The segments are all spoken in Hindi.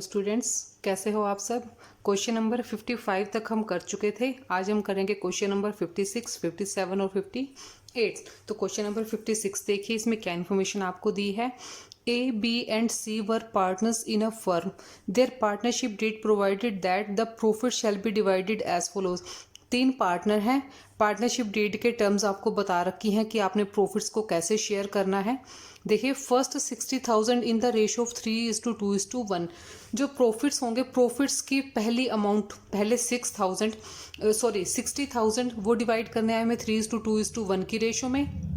स्टूडेंट्स, कैसे हो आप सब। क्वेश्चन नंबर 55 तक हम कर चुके थे। आज हम करेंगे क्वेश्चन नंबर 56, 57 और 58। तो क्वेश्चन नंबर 56 देखिए, इसमें क्या इन्फॉर्मेशन आपको दी है। A, B and C were partners in a firm. Their partnership did provided that the profit shall be divided as follows. 3 partner हैं। पार्टनरशिप डीड के टर्म्स आपको बता रखी हैं कि आपने प्रॉफिट्स को कैसे शेयर करना है। देखिए, first 60,000 in the ratio of 3:2:1। जो प्रॉफिट्स होंगे, प्रॉफिट्स की पहली अमाउंट पहले 60,000 वो डिवाइड करने हैं हमें 3:2:1 की रेशियो में।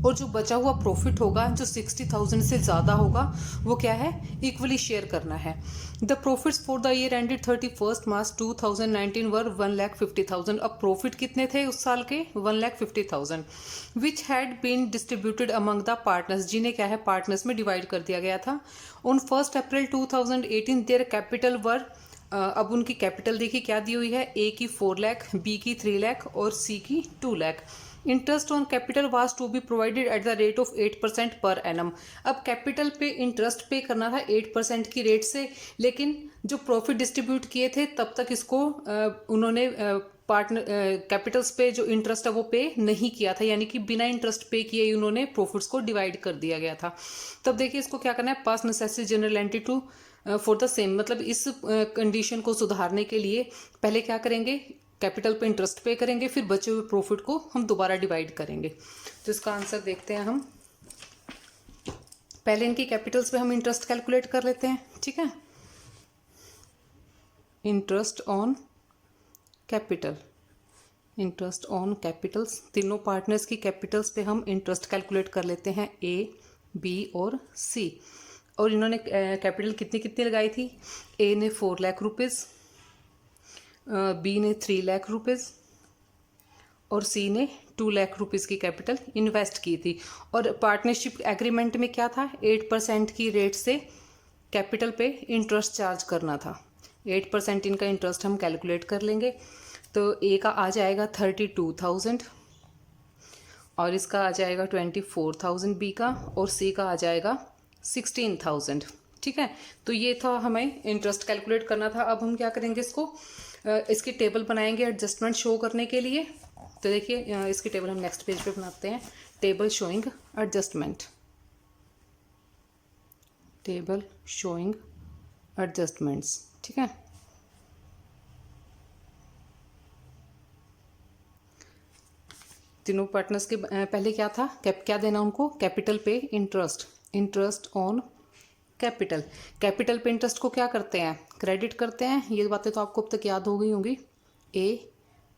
और जो बचा हुआ प्रॉफिट होगा, जो 60,000 से ज़्यादा होगा, वो क्या है, इक्वली शेयर करना है। The profits for the year ended 31 March 2019 were 1,50,000। अब प्रॉफिट कितने थे उस साल के? 1,50,000 which had been distributed among the partners, जिन्हें क्या है, पार्टनर्स में डिवाइड कर दिया गया था। ऑन 1 अप्रैल 2018 देयर कैपिटल वर, अब उनकी कैपिटल देखिए क्या दी हुई है। ए की 4 लाख, बी की 3 लाख और सी की 2 lakh. Interest on capital was to be provided at the rate of 8% per annum. अब कैपिटल पे इंटरेस्ट पे करना था 8% की रेट से, लेकिन जो प्रॉफिट डिस्ट्रीब्यूट किए थे तब तक इसको उन्होंने पार्टनर कैपिटल्स पे जो इंटरेस्ट है वो पे नहीं किया था, यानी कि बिना इंटरेस्ट पे किए ही उन्होंने प्रॉफिट्स को डिवाइड कर दिया गया था। तब देखिए इसको क्या करना है, pass necessary journal entry to for the same, मतलब इस कंडीशन को सुधारने के लिए पहले क्या करेंगे, कैपिटल पे इंटरेस्ट पे करेंगे, फिर बचे हुए प्रॉफिट को हम दोबारा डिवाइड करेंगे। तो इसका आंसर देखते हैं हम। पहले इनकी कैपिटल्स पे हम इंटरेस्ट कैलकुलेट कर लेते हैं, ठीक है। Interest on capital, interest on Capitals, तीनों पार्टनर्स की कैपिटल्स पे हम इंटरेस्ट कैलकुलेट कर लेते हैं, ए, बी और सी। और इन्होंने कैपिटल कितनी कितनी लगाई थी। ए ने 4 लाख रुपीज़, बी ने 3 लाख रुपीज़ और सी ने 2 लाख रुपीज़ की कैपिटल इन्वेस्ट की थी। और पार्टनरशिप एग्रीमेंट में क्या था, 8% की रेट से कैपिटल पे इंटरेस्ट चार्ज करना था। 8% इनका इंटरेस्ट हम कैलकुलेट कर लेंगे। तो ए का आ जाएगा 32,000 और इसका आ जाएगा 24,000 बी का, और सी का आ जाएगा 16,000, ठीक है। तो ये था, हमें इंटरेस्ट कैलकुलेट करना था। अब हम क्या करेंगे, इसकी टेबल बनाएंगे एडजस्टमेंट शो करने के लिए। तो देखिए इसकी टेबल हम नेक्स्ट पेज पे बनाते हैं। Table showing adjustment, table showing adjustments, ठीक है। तीनों पार्टनर्स के पहले क्या था, क्या देना उनको, कैपिटल पे interest, interest on capital. Capital पे इंटरेस्ट को क्या करते हैं, क्रेडिट करते हैं। ये बातें तो आपको अब तक याद हो गई होंगी। ए,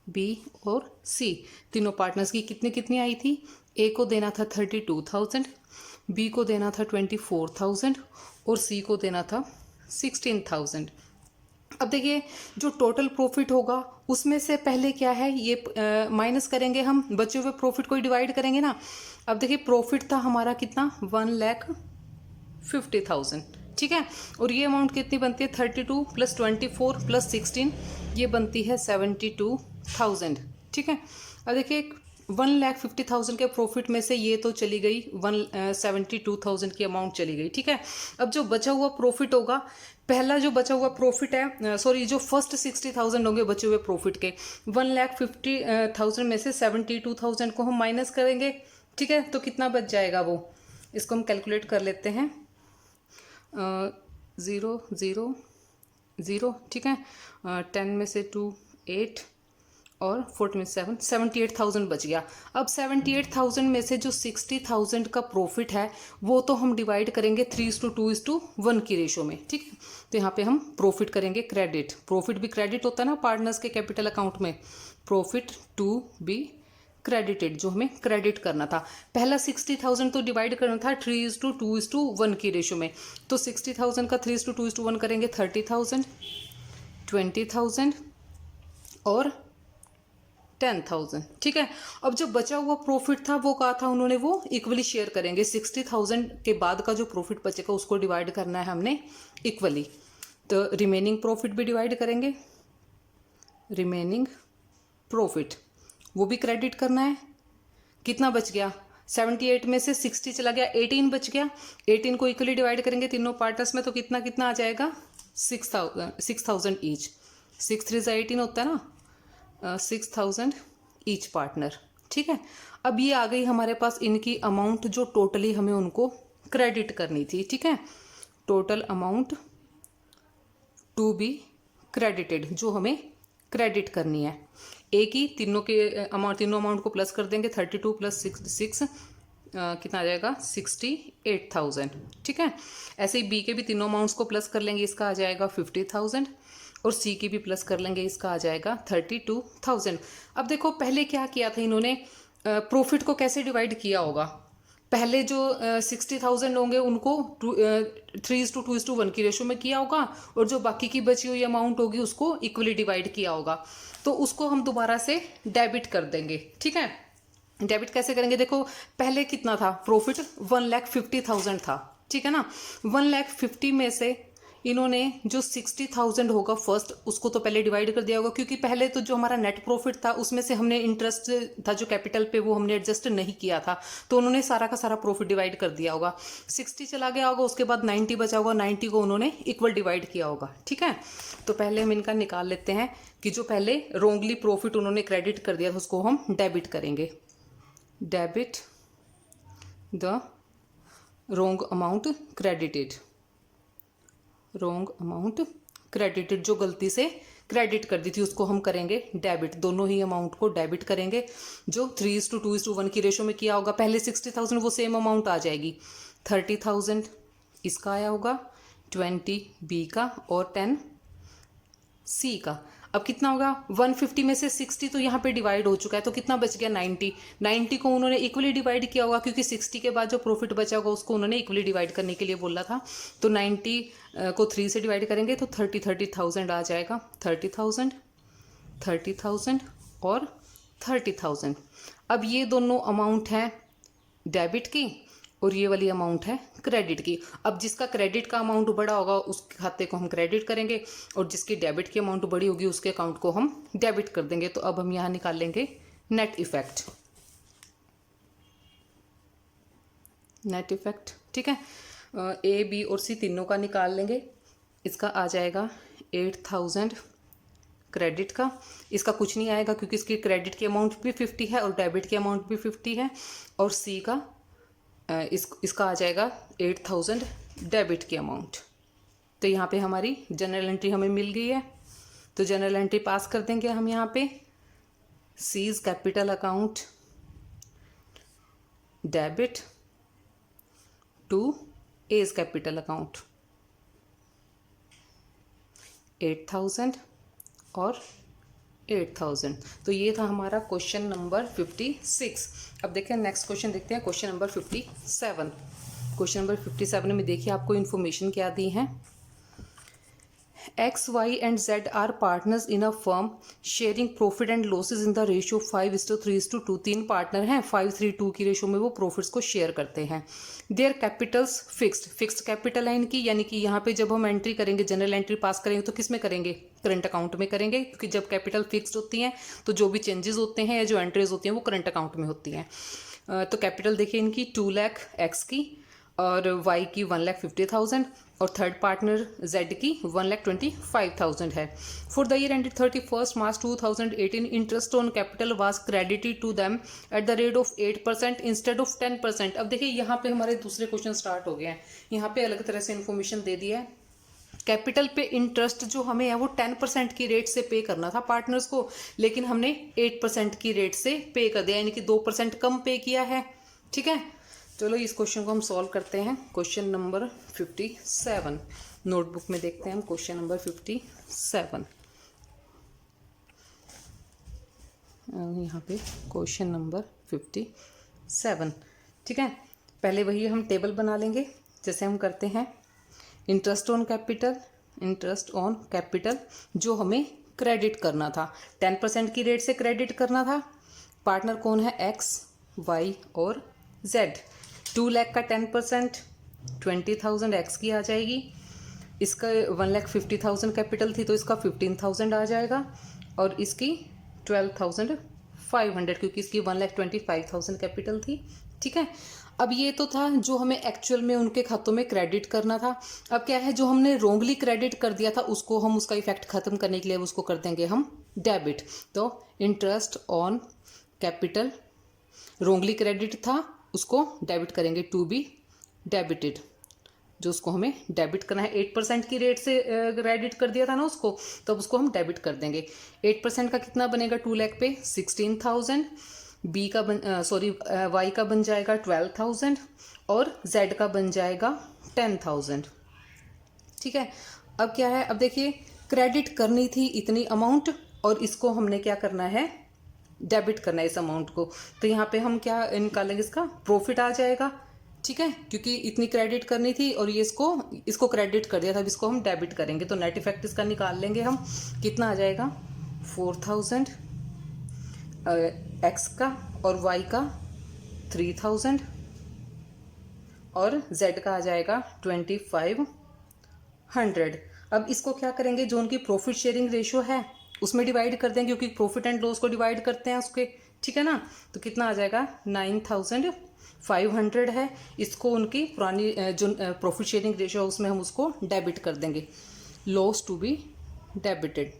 बी और सी, तीनों पार्टनर्स की कितनी कितनी आई थी। ए को देना था 32,000, बी को देना था 24,000 और सी को देना था 16,000। अब देखिए जो टोटल प्रॉफिट होगा उसमें से पहले क्या है, ये माइनस करेंगे हम, बचे हुए प्रॉफिट को ही डिवाइड करेंगे ना। अब देखिए प्रॉफिट था हमारा कितना, 1,50,000, ठीक है। और ये अमाउंट कितनी बनती है, 32 + 24 + 16, ये बनती है 72,000, ठीक है। अब देखिए 1,50,000 के प्रॉफिट में से ये तो चली गई 72,000 की अमाउंट चली गई, ठीक है। अब जो बचा हुआ प्रॉफिट होगा, पहला जो बचा हुआ प्रॉफिट है, सॉरी, जो फर्स्ट 60,000 होंगे बचे हुए प्रॉफिट के, 1,50,000 में से 72,000 को हम माइनस करेंगे, ठीक है। तो कितना बच जाएगा वो, इसको हम कैलकुलेट कर लेते हैं। 0 0 0, ठीक है। 10 में से 2 8 और 4 में 7, 78,000 बच गया। अब 78,000 में से जो 60,000 का प्रॉफिट है वो तो हम डिवाइड करेंगे 3:2:1 की रेशो में, ठीक है। तो यहाँ पे हम प्रॉफिट करेंगे क्रेडिट। प्रॉफिट भी क्रेडिट होता है ना पार्टनर्स के कैपिटल अकाउंट में, प्रॉफिट टू बी क्रेडिटेड, जो हमें क्रेडिट करना था। पहला 60,000 तो डिवाइड करना था 3:2:1 की रेशो में। तो 60,000 का 3:2:1 करेंगे 30,000, 20,000 और 10,000, ठीक है। अब जो बचा हुआ प्रॉफिट था वो कहा था उन्होंने, वो इक्वली शेयर करेंगे। 60,000 के बाद का जो प्रॉफिट बचेगा उसको डिवाइड करना है हमने इक्वली। तो रिमेनिंग प्रॉफिट भी डिवाइड करेंगे, रिमेनिंग प्रॉफिट वो भी क्रेडिट करना है। कितना बच गया, 78 में से 60 चला गया, 18 बच गया। 18 को इक्वली डिवाइड करेंगे तीनों पार्टनर्स में, तो कितना कितना आ जाएगा, 6,000 ईच, 6 3 18 होता है ना, 6,000 ईच पार्टनर। ठीक है, अब ये आ गई हमारे पास इनकी अमाउंट जो टोटली हमें उनको क्रेडिट करनी थी। ठीक है, total amount to be credited, जो हमें क्रेडिट करनी है। ए की तीनों अमाउंट को प्लस कर देंगे, 32 प्लस 6 कितना आ जाएगा, 68,000। ठीक है, ऐसे ही बी के भी तीनों अमाउंट्स को प्लस कर लेंगे, इसका आ जाएगा 50,000, और सी की भी प्लस कर लेंगे, इसका आ जाएगा 32,000। अब देखो पहले क्या किया था इन्होंने, प्रॉफिट को कैसे डिवाइड किया होगा। पहले जो 60,000 होंगे उनको 3:2:1 की रेशो में किया होगा, और जो बाकी की बची हुई अमाउंट होगी उसको इक्वली डिवाइड किया होगा। तो उसको हम दोबारा से डेबिट कर देंगे। ठीक है, डेबिट कैसे करेंगे, देखो पहले कितना था प्रॉफिट, 1,50,000 था। ठीक है ना, 1,50,000 में से इन्होंने जो 60,000 होगा फर्स्ट, उसको तो पहले डिवाइड कर दिया होगा, क्योंकि पहले तो जो हमारा नेट प्रॉफिट था उसमें से हमने इंटरेस्ट था जो कैपिटल पे वो हमने एडजस्ट नहीं किया था, तो उन्होंने सारा का सारा प्रॉफिट डिवाइड कर दिया होगा। 60 चला गया होगा, उसके बाद 90 बचा होगा, 90 को उन्होंने इक्वल डिवाइड किया होगा। ठीक है, तो पहले हम इनका निकाल लेते हैं कि जो पहले रोंगली प्रॉफिट उन्होंने क्रेडिट कर दिया था उसको हम डेबिट करेंगे। Debit the wrong amount credited, wrong amount credited, जो गलती से क्रेडिट कर दी थी उसको हम करेंगे डेबिट। दोनों ही अमाउंट को डेबिट करेंगे, जो 3:2:1 की रेशो में किया होगा। पहले 60,000 वो सेम अमाउंट आ जाएगी, 30,000 इसका आया होगा, 20 बी का और 10 सी का। अब कितना होगा, 150 में से 60 तो यहाँ पे डिवाइड हो चुका है, तो कितना बच गया, 90। 90 को उन्होंने इक्वली डिवाइड किया होगा, क्योंकि 60 के बाद जो प्रॉफिट बचा होगा उसको उन्होंने इक्वली डिवाइड करने के लिए बोला था। तो 90 को 3 से डिवाइड करेंगे तो 30,000 आ जाएगा, 30,000 और 30,000। अब ये दोनों अमाउंट हैं डेबिट की, और ये वाली अमाउंट है क्रेडिट की। अब जिसका क्रेडिट का अमाउंट बड़ा होगा उसके खाते को हम क्रेडिट करेंगे, और जिसकी डेबिट की अमाउंट बड़ी होगी उसके अकाउंट को हम डेबिट कर देंगे। तो अब हम यहाँ निकाल लेंगे नेट इफेक्ट, नेट इफेक्ट। ठीक है, ए बी और सी तीनों का निकाल लेंगे। इसका आ जाएगा 8,000 क्रेडिट का, इसका कुछ नहीं आएगा क्योंकि इसकी क्रेडिट की अमाउंट भी 50 है और डेबिट की अमाउंट भी 50 है। और सी का इसका आ जाएगा 8,000 डेबिट की अमाउंट। तो यहाँ पे हमारी जनरल एंट्री हमें मिल गई है, तो जनरल एंट्री पास कर देंगे हम यहाँ पे। C's capital account debit to A's capital account, 8,000 और 8,000। तो ये था हमारा क्वेश्चन नंबर 56। अब देखिए नेक्स्ट क्वेश्चन देखते हैं, क्वेश्चन नंबर 57। क्वेश्चन नंबर 57 में देखिए आपको इन्फॉर्मेशन क्या दी है। X, Y and Z are partners in a firm sharing profit and losses in the ratio 5:3:2। तीन पार्टनर हैं, 5:3:2 की रेशो में वो प्रॉफिट्स को शेयर करते हैं। देयर कैपिटल्स फिक्स्ड कैपिटल है इनकी, यानी कि यहाँ पे जब हम एंट्री करेंगे, जनरल एंट्री पास करेंगे तो किस में करेंगे, करंट अकाउंट में करेंगे, क्योंकि जब कैपिटल फिक्स्ड होती हैं तो जो भी चेंजेस होते हैं या जो एंट्रीज होती हैं वो करंट अकाउंट में होती हैं। तो कैपिटल देखिए इनकी 2 लाख एक्स की, और Y की 1,50,000, और थर्ड पार्टनर Z की 1,25,000 है। For the year ended 31 March 2018 interest on capital was credited to them at the rate of 8% instead of 10%। अब देखिए यहाँ पे हमारे दूसरे क्वेश्चन स्टार्ट हो गए हैं। यहाँ पे अलग तरह से इन्फॉर्मेशन दे दिया है। कैपिटल पे इंटरेस्ट जो हमें है वो 10% की रेट से पे करना था पार्टनर्स को, लेकिन हमने 8% की रेट से पे कर दिया, यानी कि 2% कम पे किया है। ठीक है, चलो इस क्वेश्चन को हम सॉल्व करते हैं। क्वेश्चन नंबर 57 नोटबुक में देखते हैं हम, क्वेश्चन नंबर 57 यहाँ पे क्वेश्चन नंबर 57। ठीक है, पहले वही हम टेबल बना लेंगे जैसे हम करते हैं। इंटरेस्ट ऑन कैपिटल जो हमें क्रेडिट करना था, 10% की रेट से क्रेडिट करना था। पार्टनर कौन है, एक्स, वाई और जेड। 2 लाख का 10% 20,000 एक्स की आ जाएगी। इसका 1,50,000 कैपिटल थी तो इसका 15,000 आ जाएगा, और इसकी 12,500 क्योंकि इसकी 1,25,000 कैपिटल थी ठीक है। अब ये तो था जो हमें एक्चुअल में उनके खातों में क्रेडिट करना था। अब क्या है, जो हमने रोंगली क्रेडिट कर दिया था उसको हम उसका इफेक्ट खत्म करने के लिए उसको कर देंगे हम डेबिट। तो interest on capital wrongly credit था, उसको डेबिट करेंगे, टू बी डेबिटेड। जो उसको हमें डेबिट करना है 8% की रेट से क्रेडिट कर दिया था ना उसको, तब उसको हम डेबिट कर देंगे। 8% का कितना बनेगा 2 लाख पे 16,000, बी का वाई का बन जाएगा 12,000 और जेड का बन जाएगा 10,000। ठीक है। अब क्या है, अब देखिए क्रेडिट करनी थी इतनी अमाउंट और इसको हमने क्या करना है, डेबिट करना है इस अमाउंट को। तो यहाँ पे हम क्या निकालेंगे, इसका प्रॉफिट आ जाएगा। ठीक है, क्योंकि इतनी क्रेडिट करनी थी और ये इसको क्रेडिट कर दिया था, अब इसको हम डेबिट करेंगे। तो नेट इफेक्ट इसका निकाल लेंगे हम, कितना आ जाएगा 4,000 एक्स का और वाई का 3,000 और जेड का आ जाएगा 2,500। अब इसको क्या करेंगे, जो उनकी प्रॉफिट शेयरिंग रेशियो है उसमें डिवाइड कर देंगे, क्योंकि प्रॉफिट एंड लॉस को डिवाइड करते हैं उसके। ठीक है ना, तो कितना आ जाएगा 9,500 है। इसको उनकी पुरानी जो प्रॉफिट शेयरिंग रेशियो है उसमें हम उसको डेबिट कर देंगे, लॉस टू बी डेबिटेड।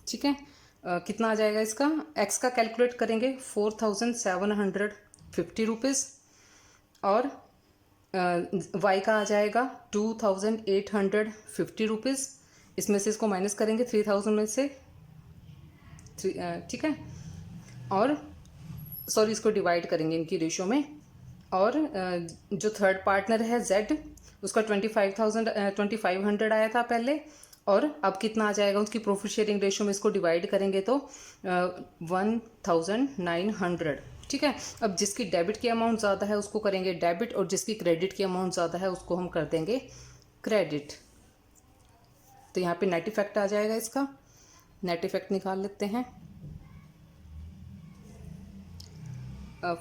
ठीक है, कितना आ जाएगा इसका, एक्स का कैलकुलेट करेंगे 4,750 रुपीज़ और वाई का आ जाएगा 2,850 रुपीज़। इसमें से इसको माइनस करेंगे 3,000 में से, ठीक है, और सॉरी इसको डिवाइड करेंगे इनकी रेशियो में। और जो थर्ड पार्टनर है जेड, उसका 2,500 आया था पहले, और अब कितना आ जाएगा उसकी प्रॉफिट शेयरिंग रेशियो में, इसको डिवाइड करेंगे तो 1,900। ठीक है। अब जिसकी डेबिट की अमाउंट ज़्यादा है उसको करेंगे डेबिट, और जिसकी क्रेडिट की अमाउंट ज़्यादा है उसको हम कर देंगे क्रेडिट। तो यहाँ पे नेट इफेक्ट आ जाएगा इसका, नेट इफेक्ट निकाल लेते हैं।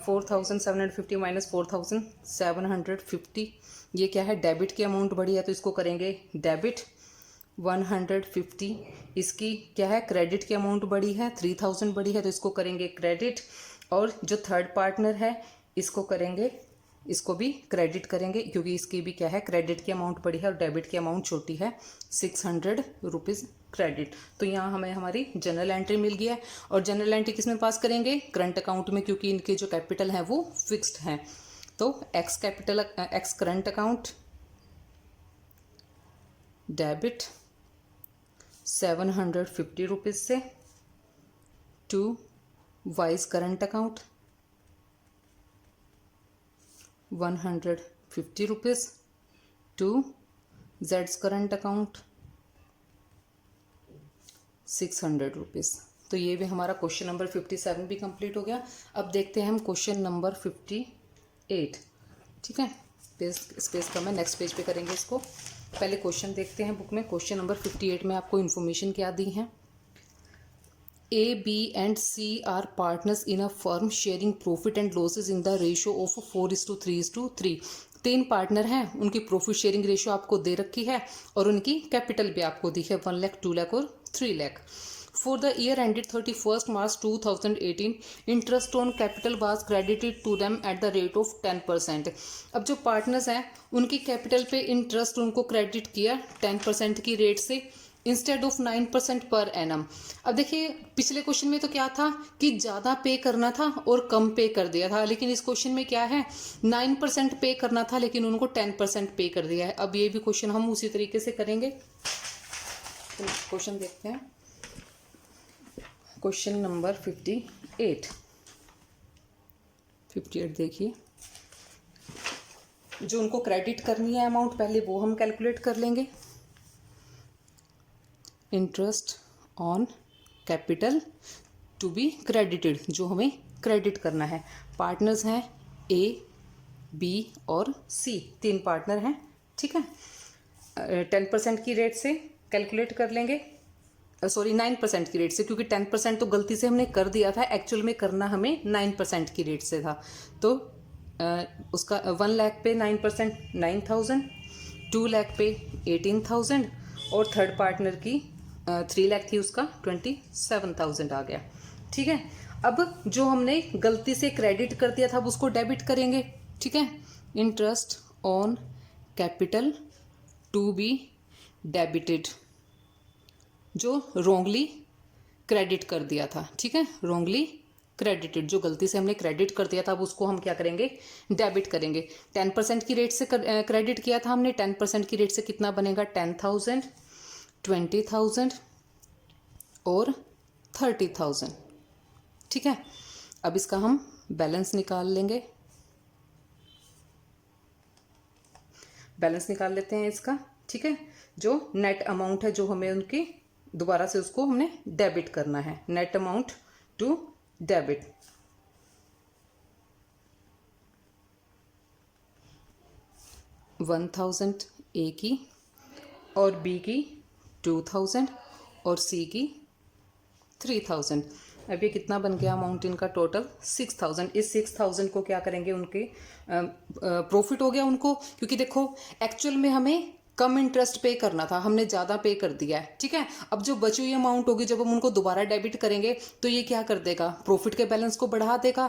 4,750 माइनस 4,750, ये क्या है, डेबिट की अमाउंट बढ़ी है तो इसको करेंगे डेबिट 150। इसकी क्या है, क्रेडिट की अमाउंट बढ़ी है 3,000 बढ़ी है तो इसको करेंगे क्रेडिट। और जो थर्ड पार्टनर है इसको करेंगे, इसको भी क्रेडिट करेंगे, क्योंकि इसकी भी क्या है, क्रेडिट की अमाउंट बढ़ी है और डेबिट की अमाउंट छोटी है, 600 रुपीज़ क्रेडिट। तो यहाँ हमें हमारी जनरल एंट्री मिल गया है। और जनरल एंट्री किस में पास करेंगे, करंट अकाउंट में, क्योंकि इनके जो कैपिटल हैं वो फिक्स्ड हैं। तो x capital, x current account debit 750 rupees से to Y's current account 150 rupees to जेड्स करंट अकाउंट 600 रुपीज़। तो ये भी हमारा क्वेश्चन नंबर 57 भी कंप्लीट हो गया। अब देखते हैं हम क्वेश्चन नंबर 58। ठीक है, स्पेस कम है, नेक्स्ट पेज पे करेंगे इसको। पहले क्वेश्चन देखते हैं बुक में। क्वेश्चन नंबर 58 में आपको इन्फॉर्मेशन क्या दी है, A, B and C are partners in a firm sharing profit and losses in the ratio of 4:3:3। 3 partner हैं, उनकी प्रॉफिट शेयरिंग रेशियो आपको दे रखी है और उनकी कैपिटल भी आपको दी है 1 लाख, 2 लाख और 3 lakh. For the year ended 31 March 2018 interest on capital was credited to them at the rate of 10%। अब जो पार्टनर्स हैं उनकी कैपिटल पे इंटरेस्ट उनको क्रेडिट किया 10% की रेट से इंस्टेड ऑफ 9% पर एनम। अब देखिए पिछले क्वेश्चन में तो क्या था कि ज़्यादा पे करना था और कम पे कर दिया था, लेकिन इस क्वेश्चन में क्या है 9% पे करना था लेकिन उनको 10% पे कर दिया है। अब ये भी क्वेश्चन हम उसी तरीके से करेंगे। तो क्वेश्चन देखते हैं, क्वेश्चन नंबर 58 देखिए, जो उनको क्रेडिट करनी है अमाउंट पहले वो हम कैलकुलेट कर लेंगे। Interest on capital to be credited, जो हमें क्रेडिट करना है। पार्टनर्स हैं A, B और C, 3 पार्टनर हैं। ठीक है, 10% की रेट से कैलकुलेट कर लेंगे, सॉरी 9% की रेट से, क्योंकि 10% तो गलती से हमने कर दिया था, एक्चुअल में करना हमें 9% की रेट से था। तो उसका 1 लाख पे 9% 9,000, 2 लाख पे 18,000 और थर्ड पार्टनर की 3 लाख थी उसका 27,000 आ गया। ठीक है। अब जो हमने गलती से क्रेडिट कर दिया था अब उसको डेबिट करेंगे, ठीक है। Interest on capital to be debited, जो रॉन्गली क्रेडिट कर दिया था, ठीक है, रॉन्गली क्रेडिटेड, जो गलती से हमने क्रेडिट कर दिया था अब उसको हम क्या करेंगे, डेबिट करेंगे। 10% की रेट से क्रेडिट किया था हमने, 10% की रेट से कितना बनेगा, 10,000, 20,000 और 30,000, ठीक है। अब इसका हम बैलेंस निकाल लेंगे, बैलेंस निकाल लेते हैं इसका, ठीक है। जो नेट अमाउंट है जो हमें उनकी दोबारा से उसको हमने डेबिट करना है, नेट अमाउंट टू डेबिट। $1,000 ए की और बी की 2,000 और सी की 3,000। अब ये कितना बन गया अमाउंट इनका टोटल, 6,000। इस 6,000 को क्या करेंगे, उनके प्रॉफिट हो गया उनको, क्योंकि देखो एक्चुअल में हमें कम इंटरेस्ट पे करना था, हमने ज़्यादा पे कर दिया है, ठीक है। अब जो बची हुई अमाउंट होगी जब हम उनको दोबारा डेबिट करेंगे तो ये क्या कर देगा, प्रॉफिट के बैलेंस को बढ़ा देगा।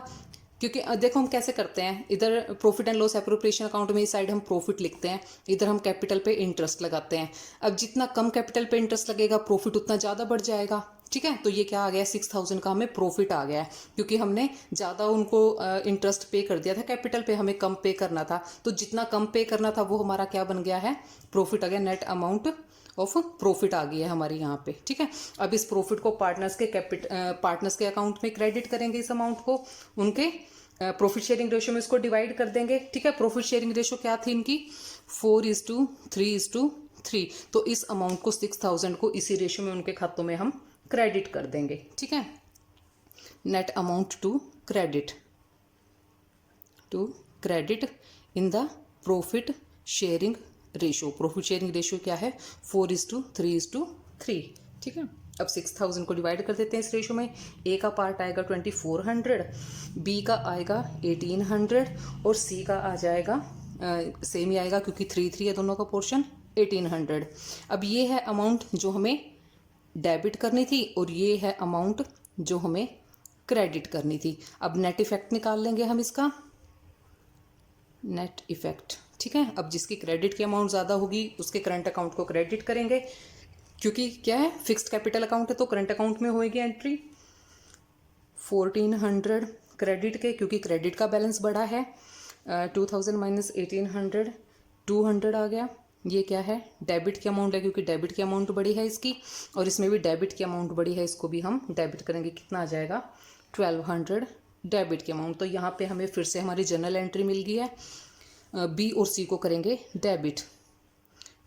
क्योंकि देखो हम कैसे करते हैं, इधर profit and loss appropriation account में इस साइड हम प्रॉफिट लिखते हैं, इधर हम कैपिटल पे इंटरेस्ट लगाते हैं। अब जितना कम कैपिटल पे इंटरेस्ट लगेगा प्रॉफिट उतना ज़्यादा बढ़ जाएगा, ठीक है। तो ये क्या आ गया, 6,000 का हमें प्रॉफिट आ गया है, क्योंकि हमने ज़्यादा उनको इंटरेस्ट पे कर दिया था कैपिटल पे, हमें कम पे करना था, तो जितना कम पे करना था वो हमारा क्या बन गया है, प्रॉफिट आ गया, नेट अमाउंट ऑफ प्रॉफिट आ गई है हमारी यहाँ पे, ठीक है। अब इस प्रॉफिट को पार्टनर्स के अकाउंट में क्रेडिट करेंगे, इस अमाउंट को उनके प्रॉफिट शेयरिंग रेशियो में इसको डिवाइड कर देंगे, ठीक है। प्रॉफिट शेयरिंग रेशियो क्या थी इनकी, 4:3:3। तो इस अमाउंट को 6,000 को इसी रेशियो में उनके खातों में हम क्रेडिट कर देंगे, ठीक है। Net amount to credit in the profit sharing ratio. Profit sharing ratio क्या है, 4:3:3, ठीक है। अब 6,000 को डिवाइड कर देते हैं इस रेशियो में। ए का पार्ट आएगा 2,400, बी का आएगा 1,800 और सी का आ जाएगा सेम ही आएगा, क्योंकि 3 है दोनों का पोर्शन, 1,800। अब ये है अमाउंट जो हमें डेबिट करनी थी और ये है अमाउंट जो हमें क्रेडिट करनी थी। अब नेट इफेक्ट निकाल लेंगे हम इसका, नेट इफेक्ट, ठीक है। अब जिसकी क्रेडिट की अमाउंट ज़्यादा होगी उसके करंट अकाउंट को क्रेडिट करेंगे, क्योंकि क्या है, फिक्स्ड कैपिटल अकाउंट है तो करंट अकाउंट में होएगी एंट्री। 1,400 क्रेडिट के, क्योंकि क्रेडिट का बैलेंस बढ़ा है, 2,000 माइनस 1,800, 200 आ गया। ये क्या है, डेबिट की अमाउंट है, क्योंकि डेबिट की अमाउंट बड़ी है इसकी, और इसमें भी डेबिट की अमाउंट बड़ी है, इसको भी हम डेबिट करेंगे, कितना आ जाएगा, 1,200 डेबिट की अमाउंट। तो यहाँ पे हमें फिर से हमारी जनरल एंट्री मिल गई है। बी और सी को करेंगे debit,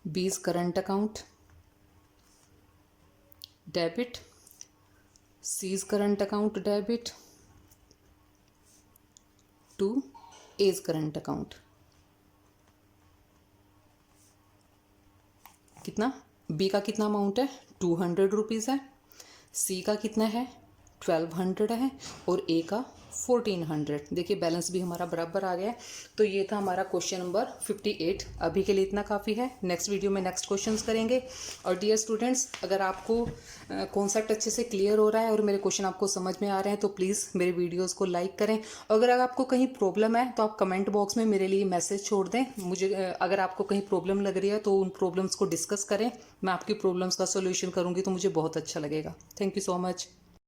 B's current account debit, C's current account debit to A's current account. कितना, बी का कितना अमाउंट है, 200 रुपीज़ है, सी का कितना है, 1,200 है, और ए का 1,400। देखिए बैलेंस भी हमारा बराबर आ गया है। तो ये था हमारा क्वेश्चन नंबर 58। अभी के लिए इतना काफ़ी है, नेक्स्ट वीडियो में नेक्स्ट क्वेश्चंस करेंगे। और डियर स्टूडेंट्स, अगर आपको कॉन्सेप्ट अच्छे से क्लियर हो रहा है और मेरे क्वेश्चन आपको समझ में आ रहे हैं तो प्लीज़ मेरे वीडियोज़ को लाइक करें। अगर आपको कहीं प्रॉब्लम है तो आप कमेंट बॉक्स में मेरे लिए मैसेज छोड़ दें। मुझे अगर आपको कहीं प्रॉब्लम लग रही है तो उन प्रॉब्लम्स को डिस्कस करें, मैं आपकी प्रॉब्लम्स का सोल्यूशन करूँगी तो मुझे बहुत अच्छा लगेगा। Thank you so much.